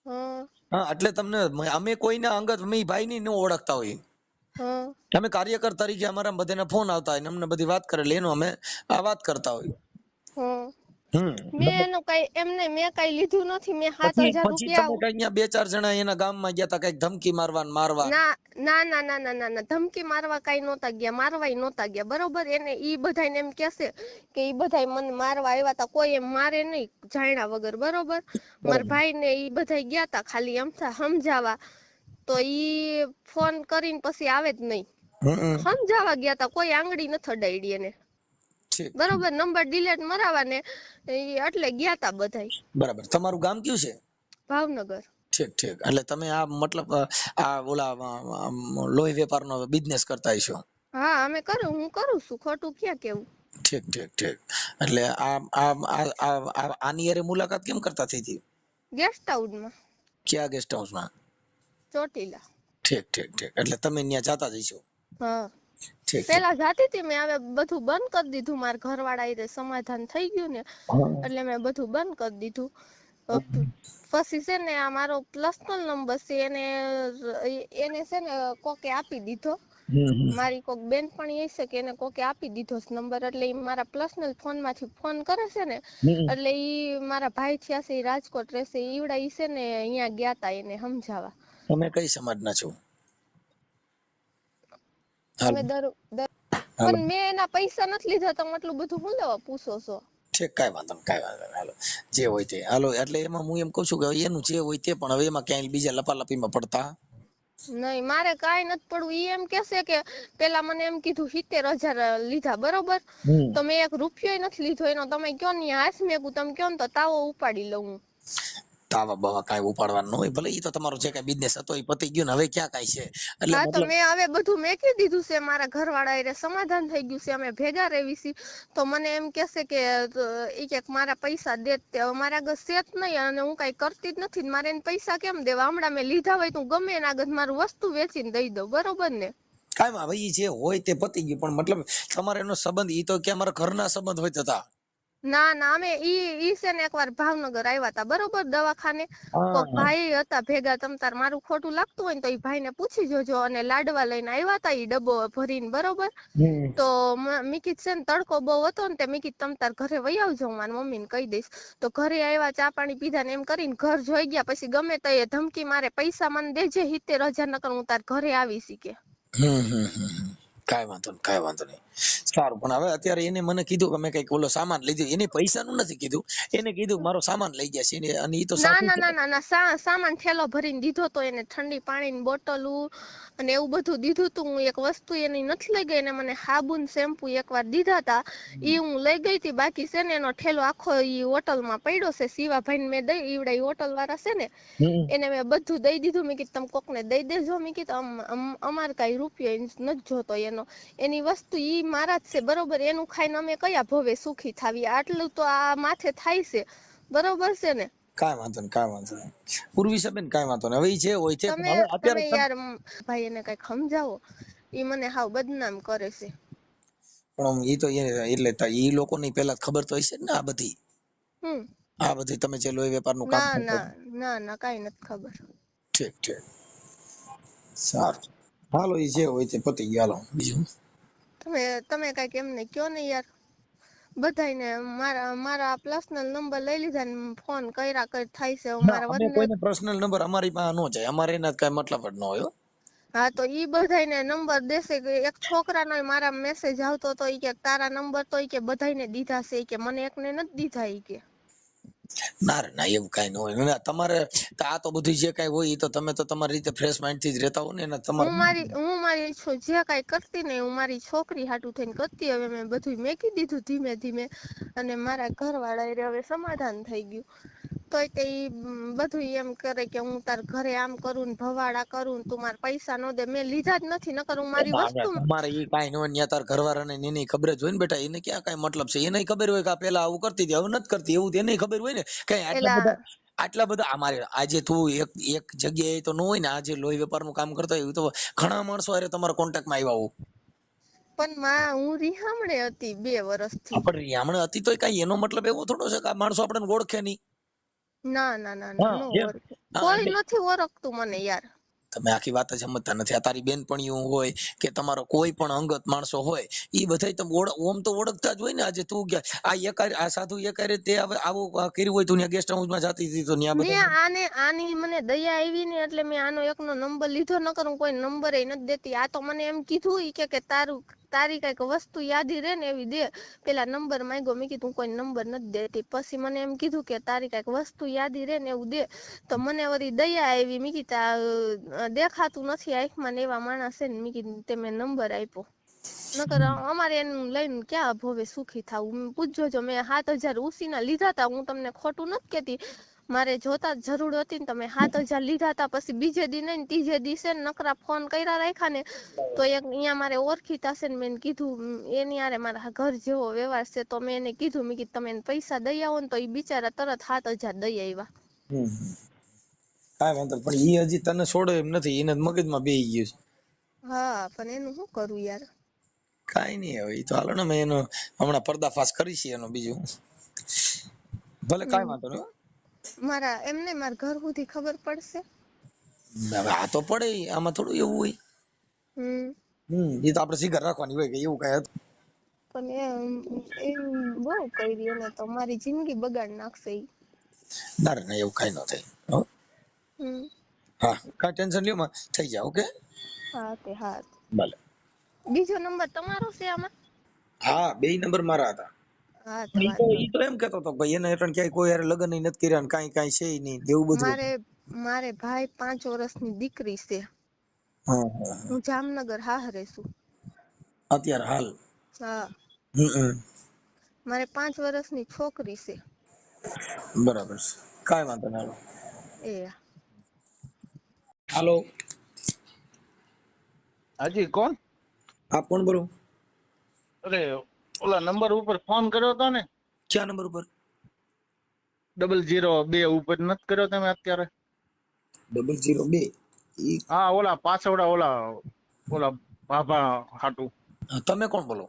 હા હા, એટલે તમને અમે કોઈના અંગત અમે ભાઈ ની ન ઓળખતા હોય. હા અમે કાર્યકર તરીકે અમારા બધાના ફોન આવતા હોય ને અમને બધી વાત કરેલી એનો અમે આ વાત કરતા હોય. હા મેં એનું કઈ એમને મેં કઈ લીધું નથી. મેં પછી 7,000 પછી તમે રૂપિયા કઈ 2-4 જણા એના ગામમાં ગયા તા, કઈક ધમકી મારવા. ના ના ના ના ના ના ના ધમકી મારવા કઈ નહોતા ગયા, મારવાય નહોતા ગયા. બરોબર, એને ઈ બધાને એમ કેસે કે ઈ બધાય મને મારવા આવ્યા હતા. કોઈ એમ મારે નહીં જાણ્યા વગર. બરોબર, મારા ભાઈ ને ઈ બધાય ગયા તા ખાલી એમથા સમજાવવા. તો ઈ ફોન કરીને પછી આવે જ નહીં. સમજાવવા ગયા તા, કોઈ આંગળી નથી અડાડી એને. બરોબર, નંબર ડિલીટ મરાવા ને એટલે ગયા તા બધાય. બરાબર. તમારું ગામ કયું છે? ભાવનગર. ઠીક ઠીક. એટલે તમે આ મતલબ આ ઓલા લોહી વેપારનો બિઝનેસ કરતા હશો? હા, હું કરું છું. ખોટું ક્યાં કેવું? ઠીક ઠીક ઠીક. એટલે આની હારે મુલાકાત કેમ કરતા થઈ હતી? ગેસ્ટ હાઉસમાં. ક્યાં ગેસ્ટ હાઉસમાં? ચોટીલા. ઠીક ઠીક ઠીક. એટલે તમે ત્યાં જાતા જ હશો? હા, ઠીક ઠીક. પેલા જાતી હતી મેં, હવે બધું બંધ કરી દીધું. મારા ઘરવાળા એ સમાધાન થઈ ગયું ને એટલે મેં બધું બંધ કરી દીધું. પછી છે ને આ મારો પર્સનલ નંબર છે, એને છે ને કોકે આપી દીધો. મારી કોક બેનપણી હશે કે એને કોકે આપી દીધો નંબર. એટલે ઈ મારા પર્સનલ ફોન માંથી ફોન કરે છે ને, એટલે ઈ મારા ભાઈ થયા છે, રાજકોટ રહેશે. ઈવડા ઈ છે ને અહીંયા ગયા તા એને સમજાવવા. તમે કઈ સમાજના છો? અમે પણ મેં એના પૈસા નથી લીધા. તમે એટલું બધું શું લેવા પૂછો છો? ઠીક, કઈ વાંધો નહીં. હાલો જે હોય તે હાલો. એટલે એમાં હું એમ કઉ છું કે એનું જે હોય તે, પણ હવે એમાં ક્યાંય બીજા લપાલપીમાં પડતા નહીં, મારે કાઈ નથી પડવું. ઈ એમ કેસે કે પેલા મને એમ કીધું 70,000 લીધા. બરોબર, તો મેં એક રૂપિયો નથી લીધો એનો. તમે કયો ને હાથ મેકું, તમે કયો ને તો તાવો ઉપાડી લઉં. તાવા બાવા કઈ ઉપાડવાનું ન હોય. ભલે ઈ તો તમારો જે કઈ બિઝનેસ હતો એ પતી ગયો ને, હવે ક્યાં કઈ છે. એટલે હા, તો મતલબ મેં હવે બધું મેકી દીધું છે. મારા ઘરવાળા એ સમાધાન થઈ ગયું છે, અમે ભેગા રહેવી છીએ. તો મને એમ કેસે કે ઈ કે મારા પૈસા દે. મારા આગળ છે જ નહીં અને હું કઈ કરતી જ નથી. મારે એને પૈસા કેમ દેવા? હમણાં મેં લીધા હોય તો હું ગમે એના આગળ મારું વસ્તુ વેચીને દઈ દઉં. બરોબર ને? કાંઈ ભાઈ જે હોય તે પતી ગયું, પણ મતલબ તમારે એનો સંબંધ ઈ તો કે અમારા ઘરના સંબંધ હોય હતા. ના ના, અમે ઈ છે ને એકવાર ભાવનગર આવ્યા હતા. બરોબર, દવાખાને કોક ભાઈ હતા ભેગા. તમ તાર મારું ખોટું લાગતું હોય ને તો ઈ ભાઈ ને પૂછી જોજો. અને લાડવા લઈને આવ્યા હતા ઈ ડબ્બો ભરીને. બરોબર, તો મીકીત છે ને તડકો બહુ હતો ને, તે મીકીત તમ તાર ઘરે વહી આવજો, હું મારી મમ્મી ને કહી દઈશ. તો ઘરે આવ્યા, ચા પાણી પીધા ને એમ કરીને ઘર જોઈ ગયા. પછી ગમે તો એ ધમકી મારે, પૈસા મને દેજે 70,000 નકર હું તાર ઘરે આવીશ કે. કાંઈ વાંધો નહીં. સારું, પણ હવે અત્યારે એને મને કીધું કે મેં કઈક ઓલો સામાન લીધું. એને પૈસાનું નથી કીધું, એને કીધું મારો સામાન લઈ ગયા છે. અને ઈ તો ના ના ના ના ના, સામાન ઠેલો ભરીને દીધો તો એને. ઠંડી પાણીની બોટલું અને એવું બધું દીધું તું. હું એક વસ્તુ એની નથી લઈ ગઈ. એને મને સાબુન શેમ્પુ એકવાર દીધા તા, ઈ હું લઈ ગઈ હતી. બાકી છે ને એનો ઠેલો આખો ઈ હોટલમાં પડ્યો છે. શિવાભાઈ મેં દઈ, ઈવડા ઈ હોટલ વાળા છે ને, એને મેં બધું દઈ દીધું. મેં કીધું તમે કોકને દઈ દેજો. મેં કીધું અમારે કઈ રૂપિયો નથી જોતો એનો. એની વસ્તુ ઈ મારા જ છે. બરોબર, એનું ખાઈને અમે કયા ભવે સુખી થાવી? આટલું તો આ માથે થાય છે. બરોબર છે ને? કાંઈ વાંધો નહીં. પૂર્વીસાબેન કાંઈ વાંધો નહીં. હવે ઈ જે હોય છે, તમે હવે અત્યારે યાર ભાઈ એને કઈક સમજાવો. ઈ મને હાવ બદનામ કરે છે. પણ ઈ તો એટલે ઈ લોકોની પેલા ખબર તો હશે ને આ બધી. આ બધી તમે જે લોહી વેપારનું કામ ના કરતા. ના ના ના, કઈ નથી ખબર. ઠીક ઠીક, સારું. હાલો, ઈ જે હોય તે પતી ગયું. હાલો બીજું તમે કઈક એમને કયો ને યાર. બધાને મારા પર્સનલ નંબર લઈ લીધા ને ફોન કર્યા થાય છે. મારા અમે વદને કોઈને પર્સનલ નંબર અમારી પાસે નો જાય. અમારે એના કઈ મતલબ જ ન હોય. હા, તો ઈ બધાને નંબર દેશે. કે એક છોકરાનો મારા મેસેજ આવતો તો ઈ કે તારા નંબર તો ઈ કે બધાને દીધા છે. ઈ કે મને એકને નથી દીધા. ઈ કે ના એવું કઈ ન હોય. તમારે આ તો બધું જે કઈ હોય તો તમે તો તમારી રીતે ફ્રેશ માઇન્ડ થી જ રહેતા હો ને. હું મારી જે કઈ કરતી ને હું મારી છોકરી હાટુ થઈને કરતી. હવે મેં બધું મેકી દીધું ધીમે ધીમે. અને મારા ઘરવાળા હવે સમાધાન થઈ ગયું. તોય તે ઈ બધું એમ કરે કે હું તાર ઘરે આમ કરું ને ભવાડા કરું તું મારા પૈસા નો દે. મેં લીધા જ નથી, નકર હું મારી વસ્તુ તમારે ઈ કાઈ નો ન્યા તાર ઘરવાળાને એની ખબર જ હોય ને બેટા, એને ક્યાં કાઈ મતલબ છે, એને ખબર હોય કે આ પેલા આવું કરતી હતી હવે નથી કરતી, એવું એને ખબર હોય ને. કઈ આટલા બધા અમારે આજે તું એક જગ્યાએ તો ન હોય ને, આજે લોહી વેપારનું કામ કરતા હોય તો ઘણા માણસો હારે તમારા કોન્ટેક્ટમાં આવ્યા હોય. પણ હું રિહામણે હતી 2 વર્ષથી. પણ રિહામણે હતી તોય કઈ એનો મતલબ એવો થોડો છે કે આ માણસો આપણને ઓળખે નહીં. ના ના ના ના, નો ઓળખે, કોઈ નથી ઓળખતું મને યાર. તમે આખી વાત જ સમજતા નથી. આ તારી બેનપણીઓ હોય કે તમારો કોઈ પણ અંગત માણસો હોય, ઈ બધા તમે ઓમ તો ઓળખતા જ હોય ને. આજે તું આ સાધુ એકારે તે આવું કર્યું હોય, તું ગેસ્ટ હાઉસમાં જાતી હતી તો મેં આની મને દયા આવી ને એટલે મેં આનો એકનો નંબર લીધો, નકર હું કોઈ નંબર એ નથી દેતી. આ તો મને એમ કીધું કે તારી કઈક વસ્તુ યાદી રે ને એવી દે. પેલા નંબર માંગ્યો, મેં કીધું કોઈ નંબર નથી દેતી. પછી મને એમ કીધું કે તારી કઈક વસ્તુ યાદી રે ને એવું દે. તો મને વળી દયા આવી, મેં કીધું દેખાતું નથી આંખમાં ને એવા માણસ છે ને, મેં કીધું તે મેં નંબર આપ્યો. નકર અમારે એનું લઈને ક્યાં ભવે સુખી થાવું. પૂછજો જો, મેં 7,000 ઉસીના લીધા હતા, હું તમને ખોટું નથી કેતી. મારે જોતા જરૂર હતી ને તમે 7,000 લીધા હતા. પછી બીજે દી ને ત્રીજે દિવસે નકરા ફોન કર્યા રાખ્યા ને, તો એક અહીંયા મારે ઓળખીતા છે ને, મેં કીધું એની હારે મારા ઘર જેવો વ્યવહાર છે, તો મેં એને કીધું, મેં કીધું તમે પૈસા દઈ આવો ને, તો એ બિચારા તરત 7,000 દઈ આવ્યા. કાંઈ વાંધો, પણ ઈ હજી તને છોડે એમ નથી, એને મગજમાં બેહી ગયું છે. હા, પણ એનું શું કરું યાર. કાઈ નહીં, હવે તો હાલો ને, મેં એનો હમણાં પર્દાફાશ કરી છે એનો, બીજું ભલે કાંઈ વાંધો નહીં. મારા એમને મારા ઘર સુધી ખબર પડશે. હવે આ તો પડે, આમાં થોડું એવું હોય. એ તો આપણે શિખર રાખવાની હોય કે એવું કઈ હતું. પણ એ બહુ કરી એને તો મારી જિંદગી બગાડ નાખશે ઈ. ના ના, એવું કઈ ન થાય. હા, કાંઈ ટેન્શન લ્યો માં, થઈ જાય. ઓકે, હા તે હા. ભલે. બીજો નંબર તમારો છે આમાં? હા, 2 નંબર મારા હતા. હા તો વાંધો. ઈ તો એમ કેતો હતો ભાઈ એને એટલે ક્યાંય કોઈ હારે લગ્ન નથી કર્યા ને કાંઈ છે નહીં, એવું બધું. મારે ભાઈ 5 વર્ષની દીકરી છે. હું જામનગર હાહરે છું અત્યારે હાલ. હા. મારે 5 વર્ષની છોકરી છે. બરાબર છે, કાંઈ વાંધો નહીં. એ હાલો. હાજી, કોણ? હા, કોણ બોલો? અરે ઓલા નંબર ઉપર ફોન કર્યો હતો ને? ક્યાં નંબર ઉપર? 002 ઉપર નથી કર્યો તમે અત્યારે? 002? હા, ઓલા પાછવડા ઓલા બાબા હાટુ. તમે કોણ બોલો?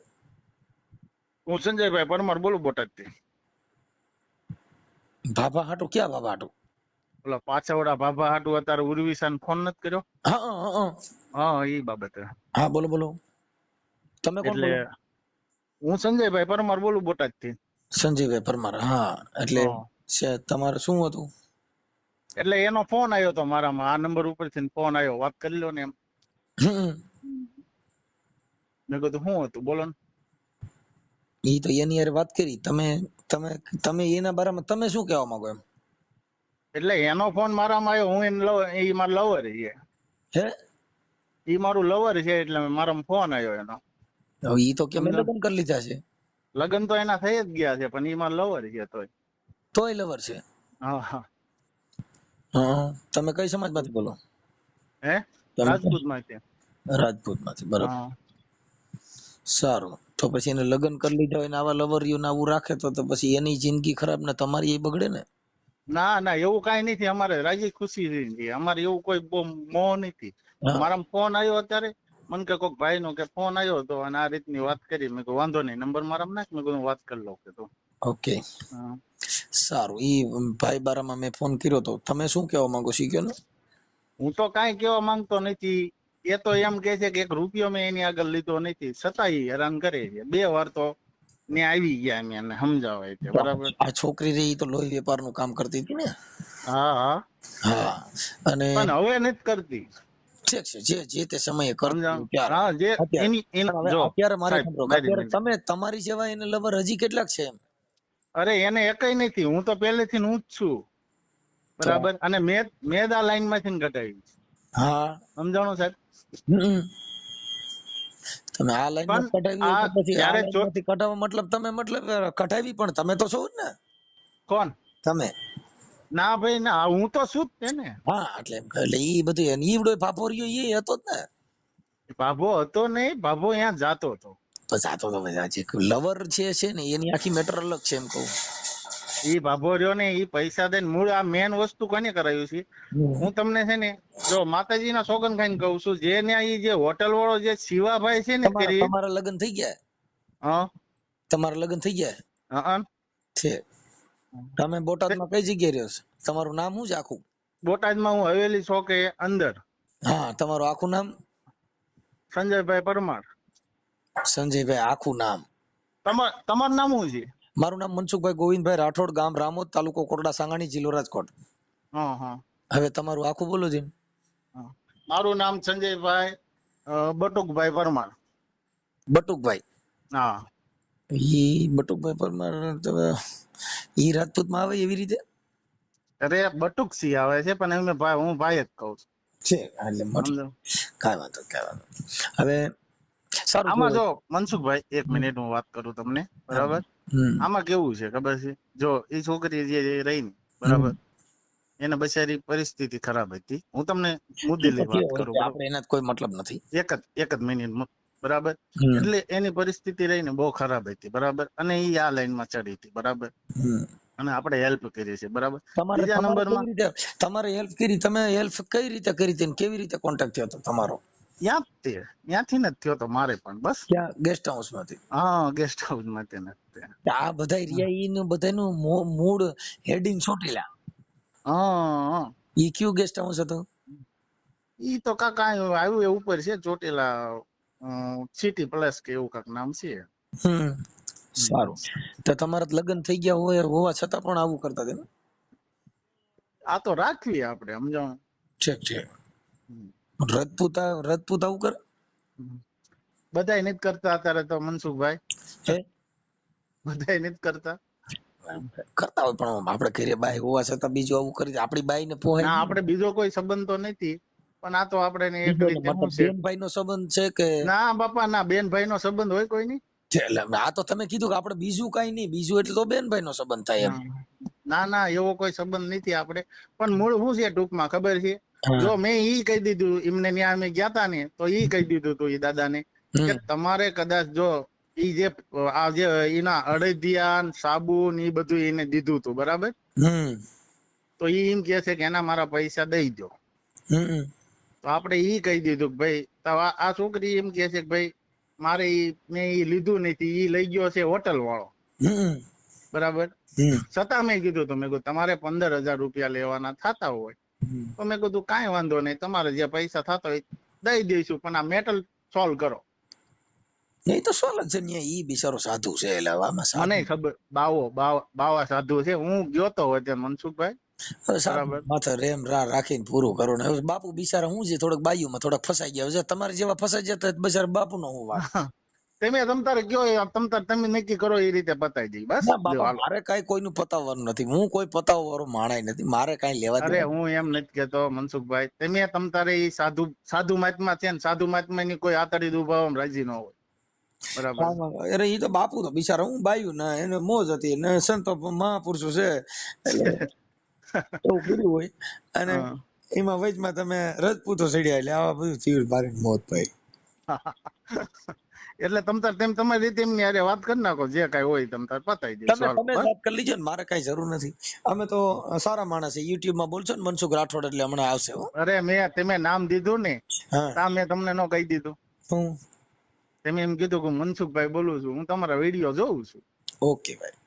હું સંજયભાઈ પરમાર બોલું, બોટાદ થી. બાબા હાટુ? ક્યાં બાબા હાટુ? ઓલા પાછવડા બાબા હાટુ અત્યારે ઉર્વિશાન ફોન નથી કર્યો? હા, એ બાબતે. હા, બોલો બોલો. તમે કોણ બોલો? હું સંજયભાઈ પરમાર બોલું, બોટાદ થી. સંજયભાઈ પરમાર, હા. એટલે તમારે શું હતું? એટલે એનો ફોન આવ્યો હતો મારામાં, આ નંબર ઉપરથી ફોન આવ્યો, વાત કરી લો ને એમ. મેં કીધું શું હતું, બોલો ને. ઈ તો એની યાર વાત કરી. તમે એના બારામાં તમે શું કહેવા માંગો એમ? એટલે એનો ફોન મારામાં આવ્યો, હું એ મારો લવર છે. હે? ઈ મારું લવર છે, એટલે મારામાં ફોન આવ્યો એનો. ઈ તો કેમ લગ્ન કરી લીધા છે? લગ્ન તો એના થઈ જ ગયા છે, પણ ઈ મારો લવર છે. તોય લવર છે? હા હા. તમે કઈ સમાજમાંથી બોલો? હે? રાજપૂત માંથી. રાજપૂત માંથી, બરાબર. સારું, તો પછી એને લગ્ન કરી લીધા હોય ને આવા લવરિયું ને આવું રાખે તો પછી એની જિંદગી ખરાબ ને તમારી એ બગડે ને? ના ના, એવું કઈ નથી. અમારે રાજી ખુશી છે, અમારે એવું કોઈ મોહ નથી. મારા ફોન આવ્યો અત્યારે, મને કે કોઈક ભાઈ નો કે ફોન આવ્યો હતો અને આ રીતની વાત કરી. મેં કહ્યું વાંધો નહીં, નંબર મારા નાખ, મેં કહ્યું વાત કરી લઉં. ઓકે, સારું. ઈ ભાઈ બારામાં મેં ફોન કર્યો તો, તમે શું કહેવા માંગો શીખ્યો ને? હું તો કઈ કહેવા માંગતો નથી. એ તો એમ કે છે કે 1 રૂપિયો મેં એની આગળ લીધો નથી, છતાં હેરાન કરે છે. 2 વાર તો ને આવી ગયા એમ એને સમજાવાય છે. બરાબર. આ છોકરી રહી તો લોહી વેપાર નું કામ કરતી હતી ને? હા હા હા. અને પણ હવે નથી કરતી. ઠીક છે, જે તે સમયે કરતી. તમે તમારી જેવા એને લવર હજી કેટલાક છે એમ? અરે એને એકય નથી. હું તો પહેલેથી હું જ છું, બરાબર. અને મેં આ લાઈન માંથી કઢાવી. હા, સમજાણો સાહેબ? તમે આ લાઈન માં કઢાવી પછી આ લાઈન માંથી કઢાવવા મતલબ તમે કઢાવી, પણ તમે તો છો જ ને? કોણ? તમે. ના ભાઈ ના, હું તો શું જ તે ને. હા એટલે ઈ બધું ઈવડો ફાફોરિયો એ હતો જ ને. ભાભો હતો નહીં, ભાભો અહીંયા જાતો હતો. બસ આ તો લવર છે ને એની આખી મેટર અલગ છે એમ કહું. ઈ ભાભો રહ્યો ને ઈ પૈસા દઈને મૂળ આ મેન વસ્તુ કોને કરાયું છે. હું તમને છે ને જો માતાજીના સોગંદ ખાઈને કહું છું, જે ને ઈ જે હોટલ વાળો જે શિવાભાઈ છે ને તમારા લગ્ન થઈ ગયા? હા તમારા લગ્ન થઈ ગયા? હા છે. તમે બોટાદમાં કઈ જગ્યાએ રહ્યો છો? તમારું નામ શું છે આખું? બોટાદમાં હું હવેલી ચોકે અંદર. હા તમારું આખું નામ? સંજયભાઈ પરમાર. સંજયભાઈ આખું નામ? તમારું નામ શું છે? મારું નામ મનસુખભાઈ ગોવિંદભાઈ રાઠોડ, ગામ રામોદ, તાલુકો કોટડા સાંગાણી, જિલ્લો રાજકોટ. હવે તમારું આખું બોલો છે. મારું નામ સંજયભાઈ બટુકભાઈ પરમાર. બટુકભાઈ? હા. ઈ બટુકભાઈ પરમાર ઈ રાજપૂત માં આવે એવી રીતે? અરે બટુક સી આવે છે પણ એમને ભાઈ હું ભાઈ જ કહું છું. છે એટલે કાઈ વાંધો હવે સારું. આમાં જો મનસુખભાઈ એક મિનિટ હું વાત કરું તમને, બરાબર? આમાં કેવું છે ખબર છે, જો એ છોકરી જે રહી ને, બરાબર, એને બચારી પરિસ્થિતિ ખરાબ હતી. હું તમને મુદ્દે લઈ વાત કરું, આપણે એના કોઈ મતલબ નથી. એક જ મિનિટ, બરાબર? એટલે એની પરિસ્થિતિ રહીને બહુ ખરાબ હતી, બરાબર, અને એ આ લાઈન માં ચડી હતી, બરાબર, અને આપણે હેલ્પ કરી છે, બરાબર. બીજા નંબરમાં તમારે હેલ્પ કરી, તમે હેલ્પ કઈ રીતે કરી હતી, કેવી રીતે કોન્ટેક્ટ થયો હતો તમારો? ત્યાંથી જ થયો તો મારે પણ, બસ. ક્યાં? ગેસ્ટ હાઉસ માંથી? હા, ગેસ્ટ હાઉસ માંથી. આ બધા રિયા બધાનું મૂળ હેડિંગ ચોટીલા. હા. ઈ કયું ગેસ્ટ હાઉસ હતું? ઈ તો કાકા આવ્યું એ ઉપર છે ચોટીલા, સિટી પ્લસ કે એવું કાક નામ છે. સારું. તો તમારા લગ્ન થઈ ગયા હોવા છતાં પણ આવું કરતા હતા? આ તો રાખવી આપણે, સમજાવ. ઠીક છે. રજપૂત આવું કરે? બધાય નથી કરતા અત્યારે તો મનસુખભાઈ. બધાય નથી કરતા હોય પણ આપણે ઘરે બાઈ હોવા છતાં બીજું આવું કરી આપણી બાઈ ને પોહાય ના. આપણે બીજો કોઈ સંબંધ તો નથી, પણ આ તો આપણે બેનભાઈ નો સંબંધ છે કે? ના બાપા ના, બેનભાઈ નો સંબંધ હોય કોઈ નહીં. આ તો તમે કીધું કે આપણે બીજું કઈ નહીં, બીજું એટલે તો બેનભાઈ નો સંબંધ થાય એમ. ના એવો કોઈ સંબંધ નથી આપણે. પણ મૂળ શું છે ટૂંકમાં ખબર છે, જો મેં ઈ કહી દીધું એમને ત્યાં અમે ગયા તા ને, તો ઈ કહી દીધું હતું એ દાદા ને કે તમારે કદાચ જો ઈ જે આ જે એના અડદિયા સાબુન એ બધું એને દીધું હતું, બરાબર, તો ઈ એમ કે છે કે એના મારા પૈસા દઈ દો. તો આપણે ઈ કહી દીધું કે ભાઈ આ છોકરી એમ કે છે કે ભાઈ મારે મેં ઈ લીધું નથી, ઈ લઈ ગયો છે હોટલ વાળો, બરાબર. છતાં મેં કીધું તો મેં કીધું તમારે 15,000 રૂપિયા લેવાના થતા હોય તો મેં કીધું કાંઈ વાંધો નહીં, તમારે જે પૈસા થતા હોય દઈ દઈશું, પણ આ મેટર સોલ્વ કરો. નહીં તો સોલ્વ છે ને, ઈ બિચારો સાધુ છે. મને ખબર, બાવા સાધુ છે. હું ગયો તો હોય ત્યાં મનસુખભાઈ, માથે રેમ રાખીને પૂરું કરો ને. બાપુ બિચારા હું છે થોડોક બાયુમાં થોડાક ફસાઈ ગયા છે. તમારે જેવા ફસાઈ જતા બિચારા બાપુ નો હું વાત. તમે તમતારે કયો, તમે નક્કી કરો એ રીતે પતાવી દઈ, બસ. મારે કઈ કોઈનું પતાવવાનું નથી, હું કોઈ પતાવવા વાળો માણાય નથી, મારે કઈ લેવા. અરે હું એમ નથી કેતો મનસુખભાઈ, તમે તમતારે એ સાધુ મહાત્મા છે ને, સાધુ મહાત્મા ની કોઈ આતડી દુભાવવામાં રાજી ન હોય, બરાબર. અરે ઈ તો બાપુ તો બિચારા હું બાયું ના, એને મોજ હતી ને, સંતો મહાપુરુષો છે એવું કર્યું હોય. અને એમાં વચમાં તમે રજપૂતો ચડ્યા એટલે આવા બધું થયું, મારી મોત ભાઈ. એટલે તેમ તમારી રીતે એમની હારે વાત કરી નાખો, જે કઈ હોય તમતાર પતાવી દે. તમે વાત કરી લીજો ને, મારે કઈ જરૂર નથી. અમે તો સારા માણસ છે. યુટ્યુબ માં બોલશો ને મનસુખ રાઠોડ એટલે હમણાં આવશે. અરે તમે નામ દીધું ને, તા મેં તમને નો કહી દીધું. તમે એમ કીધું કે મનસુખભાઈ બોલું છું, હું તમારા વિડીયો જોઉં છું. ઓકે ભાઈ,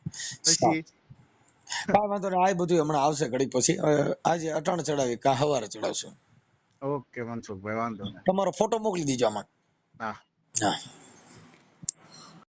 પછી કાંઈ વાંધો નહીં. આ બધું હમણાં આવશે ઘડી પછી. આજે અટાણ ચડાવી કા હવારે ચડાવશું. ઓકે મનસુખભાઈ, વાંધો નહીં. તમારો ફોટો મોકલી દીજો આમાં. હા.